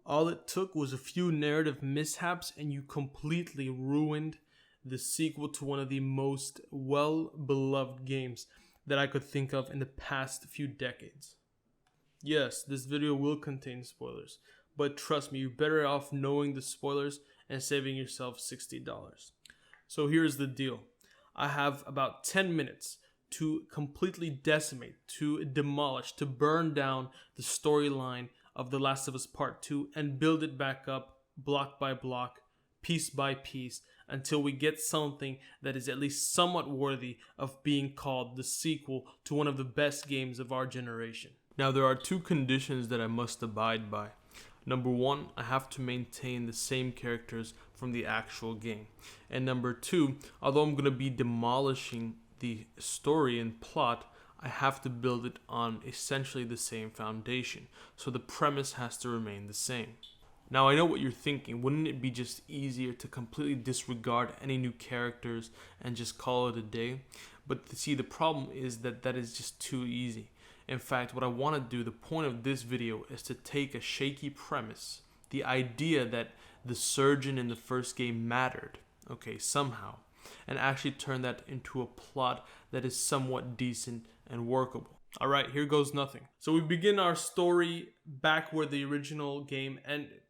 All it took was a few narrative mishaps and you completely ruined the sequel to one of the most well-beloved games that I could think of in the past few decades. Yes, this video will contain spoilers, but trust me, you're better off knowing the spoilers and saving yourself $60. So here's the deal. I have about 10 minutes to completely decimate, to demolish, to burn down the storyline of The Last of Us Part 2 and build it back up block by block, piece by piece, until we get something that is at least somewhat worthy of being called the sequel to one of the best games of our generation. Now, there are two conditions that I must abide by. Number one, I have to maintain the same characters from the actual game. And number two, although I'm going to be demolishing the story and plot, I have to build it on essentially the same foundation. So the premise has to remain the same. Now, I know what you're thinking. Wouldn't it be just easier to completely disregard any new characters and just call it a day? But see, the problem is that that is just too easy. In fact, what I want to do, the point of this video, is to take a shaky premise, the idea that the surgeon in the first game mattered, okay, somehow, and actually turn that into a plot that is somewhat decent and workable. Alright, here goes nothing. So we begin our story back where the original game ended.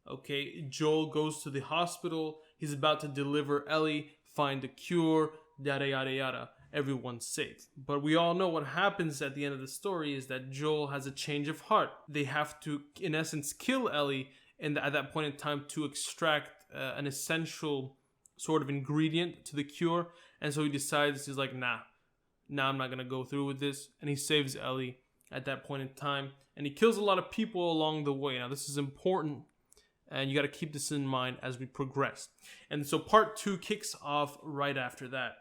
Okay, Joel goes to the hospital, he's about to deliver Ellie, find a cure, yada yada yada. Everyone's safe. But we all know what happens at the end of the story is that Joel has a change of heart. They have to, in essence, kill Ellie at that point in time to extract an essential sort of ingredient to the cure. And so he decides, he's like, nah, I'm not going to go through with this. And he saves Ellie at that point in time. And he kills a lot of people along the way. Now, this is important. And you got to keep this in mind as we progress. And so part 2 kicks off right after that.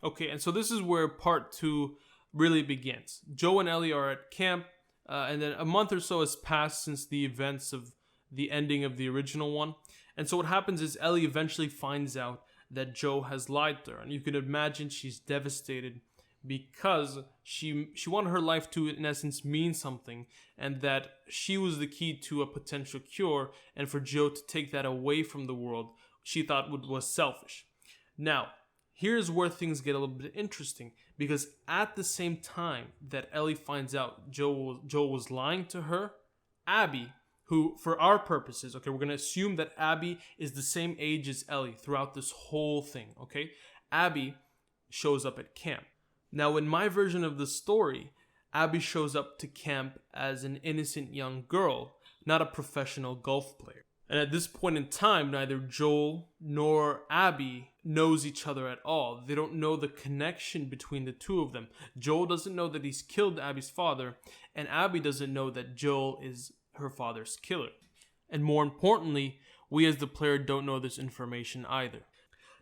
Okay, and so this is where part 2 really begins. Joe and Ellie are at camp, and then a month or so has passed since the events of the ending of the original one. And so what happens is Ellie eventually finds out that Joe has lied to her. And you can imagine she's devastated because she wanted her life to, in essence, mean something, and that she was the key to a potential cure, and for Joe to take that away from the world, she thought was selfish. Now, here's where things get a little bit interesting, because at the same time that Ellie finds out Joe was lying to her, Abby, who, for our purposes, okay, we're going to assume that Abby is the same age as Ellie throughout this whole thing, okay? Abby shows up at camp. Now, in my version of the story, Abby shows up to camp as an innocent young girl, not a professional golf player. And at this point in time, neither Joel nor Abby knows each other at all. They don't know the connection between the two of them. Joel doesn't know that he's killed Abby's father, and Abby doesn't know that Joel is her father's killer. And more importantly, we as the player don't know this information either.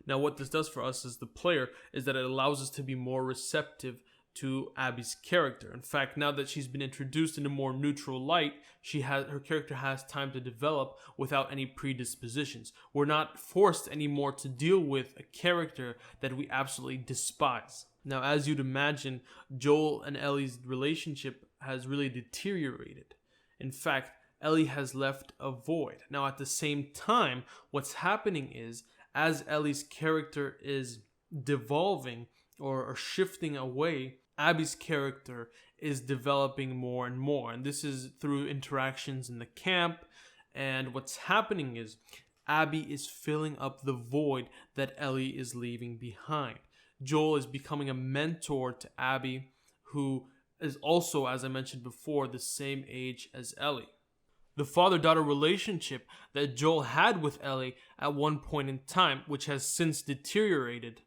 Now, what this does for us as the player is that it allows us to be more receptive to Abby's character. In fact, now that she's been introduced in a more neutral light, her character has time to develop without any predispositions. We're not forced anymore to deal with a character that we absolutely despise. Now, as you'd imagine, Joel and Ellie's relationship has really deteriorated. In fact, Ellie has left a void. Now, at the same time, what's happening is, as Ellie's character is devolving or shifting away, Abby's character is developing more and more. And this is through interactions in the camp. And what's happening is Abby is filling up the void that Ellie is leaving behind. Joel is becoming a mentor to Abby, who is also, as I mentioned before, the same age as Ellie. The father-daughter relationship that Joel had with Ellie at one point in time, which has since deteriorated,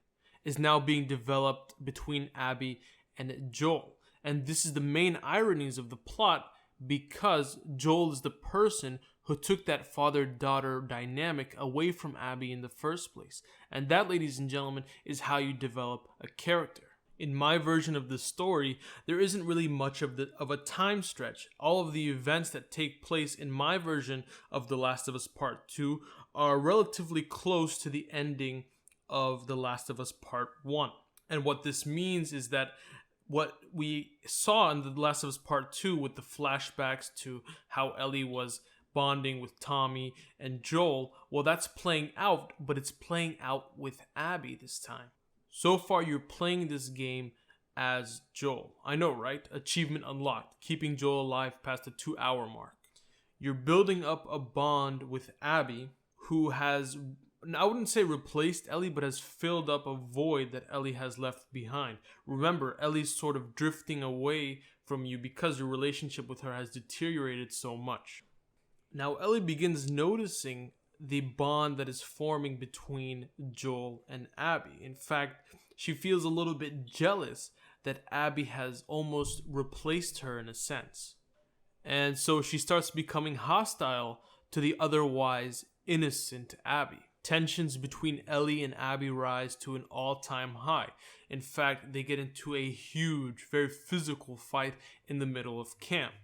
is now being developed between Abby and Joel. And this is the main ironies of the plot, because Joel is the person who took that father-daughter dynamic away from Abby in the first place. And that, ladies and gentlemen, is how you develop a character. In my version of the story, there isn't really much of a time stretch. All of the events that take place in my version of The Last of Us Part 2 are relatively close to the ending of The Last of Us Part 1. And what this means is that what we saw in The Last of Us Part 2 with the flashbacks to how Ellie was bonding with Tommy and Joel. Well, that's playing out, but it's playing out with Abby this time. So far, you're playing this game as Joel. I know, right? Achievement unlocked, keeping Joel alive past the 2-hour mark. You're building up a bond with Abby, who has, I wouldn't say replaced Ellie, but has filled up a void that Ellie has left behind. Remember, Ellie's sort of drifting away from you because your relationship with her has deteriorated so much. Now, Ellie begins noticing the bond that is forming between Joel and Abby. In fact, she feels a little bit jealous that Abby has almost replaced her in a sense. And so she starts becoming hostile to the otherwise innocent Abby. Tensions between Ellie and Abby rise to an all-time high. In fact, they get into a huge, very physical fight in the middle of camp.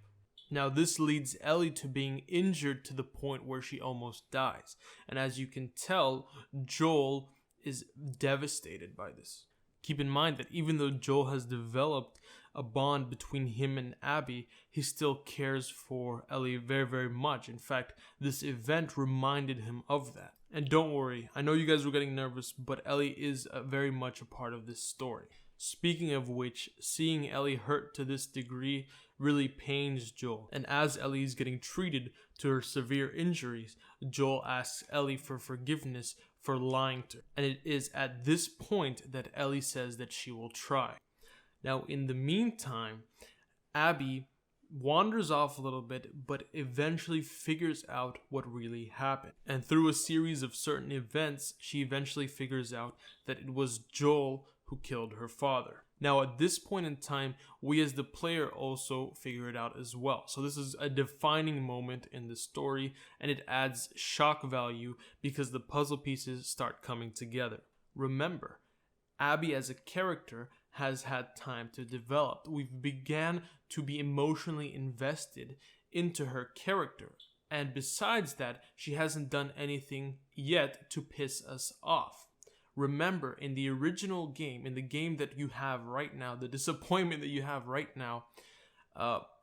Now, this leads Ellie to being injured to the point where she almost dies. And as you can tell, Joel is devastated by this. Keep in mind that even though Joel has developed a bond between him and Abby, he still cares for Ellie very, very much. In fact, this event reminded him of that. And don't worry, I know you guys were getting nervous, but Ellie is very much a part of this story. Speaking of which, seeing Ellie hurt to this degree really pains Joel. And as Ellie is getting treated to her severe injuries, Joel asks Ellie for forgiveness for lying to her. And it is at this point that Ellie says that she will try. Now, in the meantime, Abby wanders off a little bit, but eventually figures out what really happened. And through a series of certain events, she eventually figures out that it was Joel who killed her father. Now, at this point in time, we as the player also figure it out as well. So this is a defining moment in the story, and it adds shock value because the puzzle pieces start coming together. Remember, Abby as a character has had time to develop. We've began to be emotionally invested into her character. And besides that, she hasn't done anything yet to piss us off. Remember, in the original game, in the game that you have right now, the disappointment that you have right now,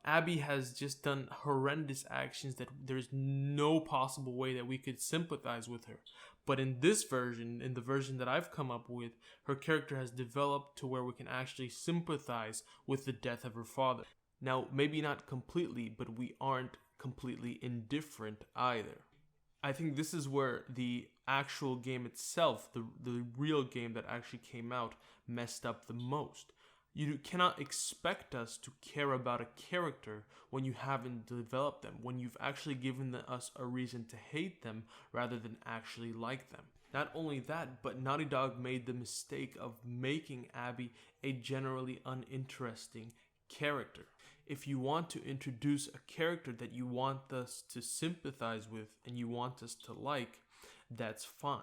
Abby has just done horrendous actions that there's no possible way that we could sympathize with her. But in this version, in the version that I've come up with, her character has developed to where we can actually sympathize with the death of her father. Now, maybe not completely, but we aren't completely indifferent either. I think this is where the actual game itself, the real game that actually came out, messed up the most. You cannot expect us to care about a character when you haven't developed them, when you've actually given us a reason to hate them rather than actually like them. Not only that, but Naughty Dog made the mistake of making Abby a generally uninteresting character. If you want to introduce a character that you want us to sympathize with and you want us to like, that's fine.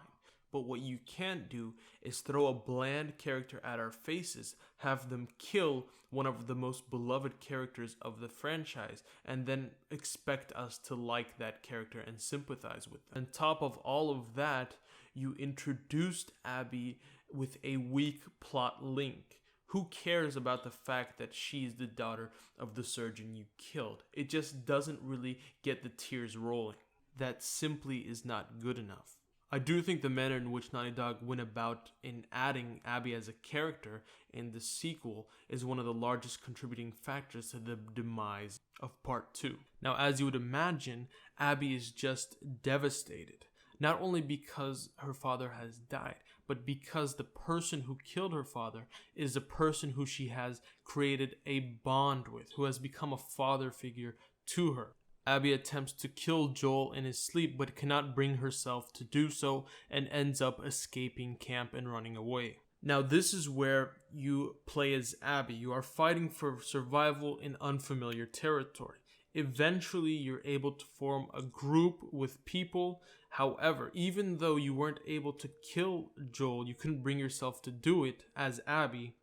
But what you can't do is throw a bland character at our faces, have them kill one of the most beloved characters of the franchise, and then expect us to like that character and sympathize with them. On top of all of that, you introduced Abby with a weak plot link. Who cares about the fact that she's the daughter of the surgeon you killed? It just doesn't really get the tears rolling. That simply is not good enough. I do think the manner in which Naughty Dog went about in adding Abby as a character in the sequel is one of the largest contributing factors to the demise of Part 2. Now, as you would imagine, Abby is just devastated. Not only because her father has died, but because the person who killed her father is the person who she has created a bond with, who has become a father figure to her. Abby attempts to kill Joel in his sleep, but cannot bring herself to do so and ends up escaping camp and running away. Now, this is where you play as Abby. You are fighting for survival in unfamiliar territory. Eventually, you're able to form a group with people. However, even though you weren't able to kill Joel, you couldn't bring yourself to do it as Abby,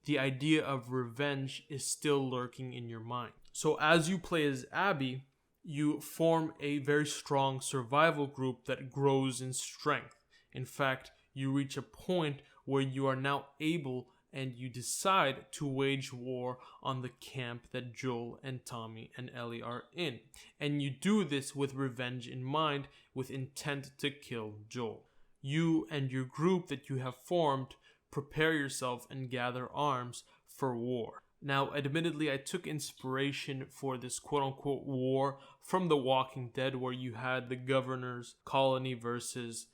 the idea of revenge is still lurking in your mind. So as you play as Abby, you form a very strong survival group that grows in strength. In fact, you reach a point where you are now able, and you decide to wage war on the camp that Joel and Tommy and Ellie are in. And you do this with revenge in mind, with intent to kill Joel. You and your group that you have formed prepare yourself and gather arms for war. Now, admittedly, I took inspiration for this quote-unquote war from The Walking Dead, where you had the governor's colony versus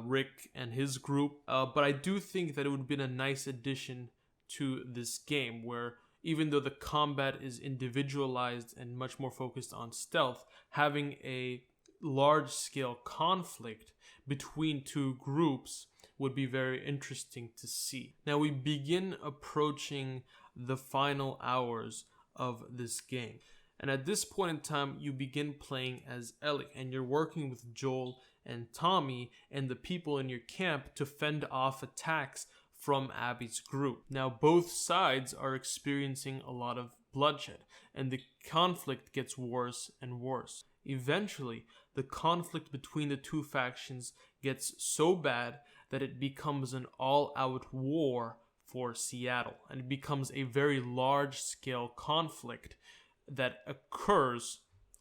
Rick and his group. But I do think that it would have been a nice addition to this game, where even though the combat is individualized and much more focused on stealth, having a large-scale conflict between two groups would be very interesting to see. Now we begin approaching the final hours of this game. And at this point in time, you begin playing as Ellie, and you're working with Joel and Tommy and the people in your camp to fend off attacks from Abby's group. Now both sides are experiencing a lot of bloodshed, and the conflict gets worse and worse. Eventually, the conflict between the two factions gets so bad that it becomes an all-out war for Seattle, and it becomes a very large-scale conflict that occurs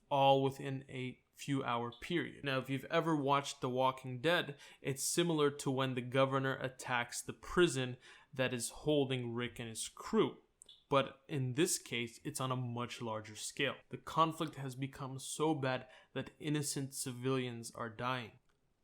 all within a few-hour period. Now, if you've ever watched The Walking Dead, it's similar to when the governor attacks the prison that is holding Rick and his crew. But in this case, it's on a much larger scale. The conflict has become so bad that innocent civilians are dying.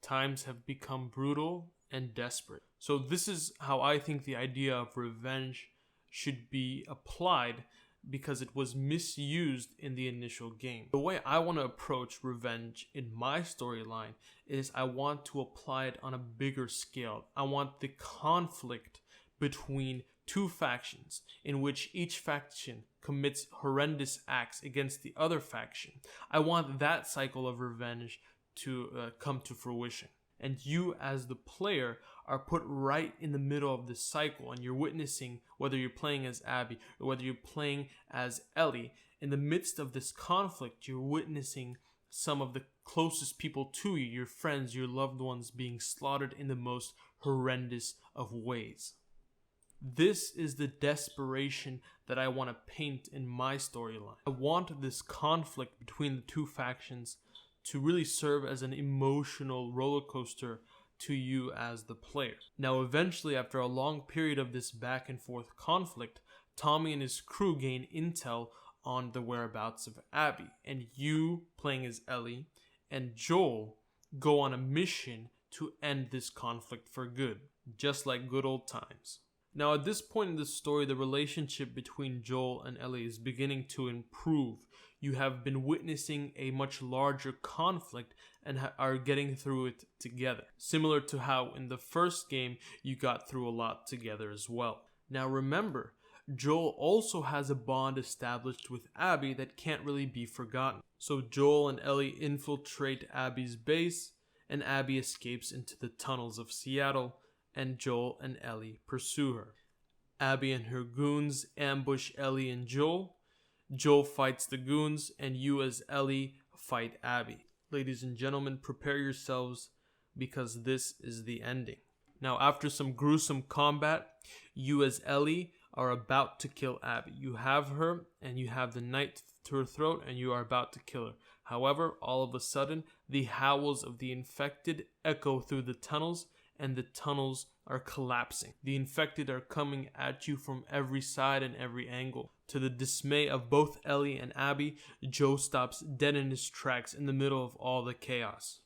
Times have become brutal and desperate. So this is how I think the idea of revenge should be applied, because it was misused in the initial game. The way I want to approach revenge in my storyline is I want to apply it on a bigger scale. I want the conflict between two factions in which each faction commits horrendous acts against the other faction. I want that cycle of revenge to come to fruition. And you as the player are put right in the middle of this cycle, and you're witnessing, whether you're playing as Abby or whether you're playing as Ellie, in the midst of this conflict, you're witnessing some of the closest people to you, your friends, your loved ones, being slaughtered in the most horrendous of ways. This is the desperation that I want to paint in my storyline. I want this conflict between the two factions to really serve as an emotional roller coaster to you as the player. Now, eventually, after a long period of this back and forth conflict, Tommy and his crew gain intel on the whereabouts of Abby, and you, playing as Ellie, and Joel go on a mission to end this conflict for good, just like good old times. Now, at this point in the story, the relationship between Joel and Ellie is beginning to improve. You have been witnessing a much larger conflict and are getting through it together, similar to how in the first game you got through a lot together as well. Now remember, Joel also has a bond established with Abby that can't really be forgotten. So Joel and Ellie infiltrate Abby's base, and Abby escapes into the tunnels of Seattle, and Joel and Ellie pursue her. Abby and her goons ambush Ellie and Joel. Joel fights the goons, and you as Ellie fight Abby. Ladies and gentlemen, prepare yourselves, because this is the ending. Now, after some gruesome combat, you as Ellie are about to kill Abby. You have her, and you have the knife to her throat, and you are about to kill her. However, all of a sudden, the howls of the infected echo through the tunnels, and the tunnels are collapsing. The infected are coming at you from every side and every angle. To the dismay of both Ellie and Abby, Joe stops dead in his tracks in the middle of all the chaos.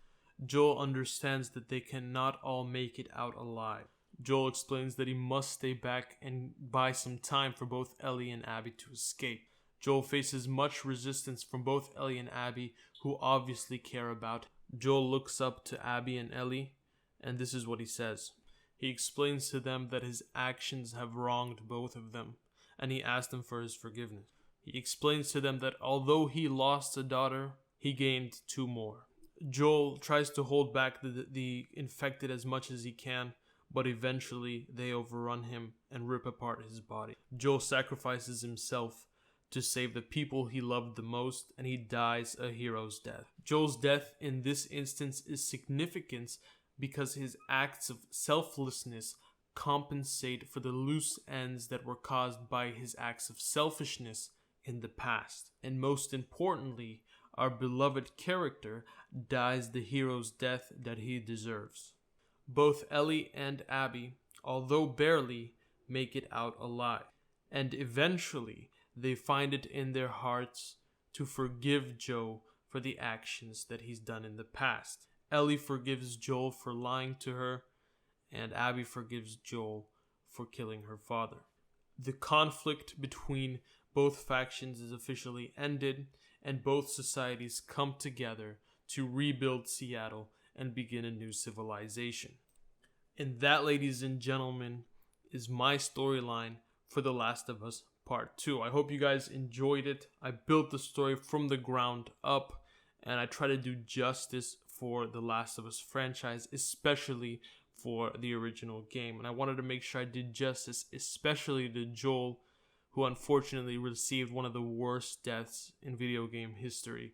Joel understands that they cannot all make it out alive. Joel explains that he must stay back and buy some time for both Ellie and Abby to escape. Joel faces much resistance from both Ellie and Abby, who obviously care about him. Joel looks up to Abby and Ellie, and this is what he says. He explains to them that his actions have wronged both of them, and he asks them for his forgiveness. He explains to them that although he lost a daughter, he gained two more. Joel tries to hold back the infected as much as he can, but eventually they overrun him and rip apart his body. Joel sacrifices himself to save the people he loved the most, and he dies a hero's death. Joel's death in this instance is significant because his acts of selflessness compensate for the loose ends that were caused by his acts of selfishness in the past. And most importantly, our beloved character dies the hero's death that he deserves. Both Ellie and Abby, although barely, make it out alive. And eventually, they find it in their hearts to forgive Joe for the actions that he's done in the past. Ellie forgives Joel for lying to her, and Abby forgives Joel for killing her father. The conflict between both factions is officially ended, and both societies come together to rebuild Seattle and begin a new civilization. And that, ladies and gentlemen, is my storyline for The Last of Us Part 2. I hope you guys enjoyed it. I built the story from the ground up, and I try to do justice for The Last of Us franchise, especially for the original game. And I wanted to make sure I did justice, especially to Joel, who unfortunately received one of the worst deaths in video game history.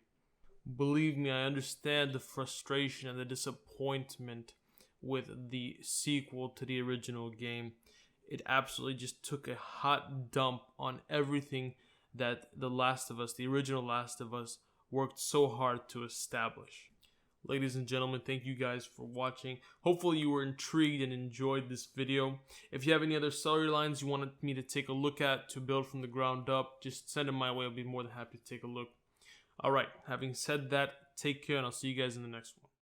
Believe me, I understand the frustration and the disappointment with the sequel to the original game. It absolutely just took a hot dump on everything that The Last of Us, the original Last of Us, worked so hard to establish. Ladies and gentlemen, thank you guys for watching. Hopefully you were intrigued and enjoyed this video. If you have any other storylines you wanted me to take a look at to build from the ground up, just send them my way. I'll be more than happy to take a look. Alright, having said that, take care and I'll see you guys in the next one.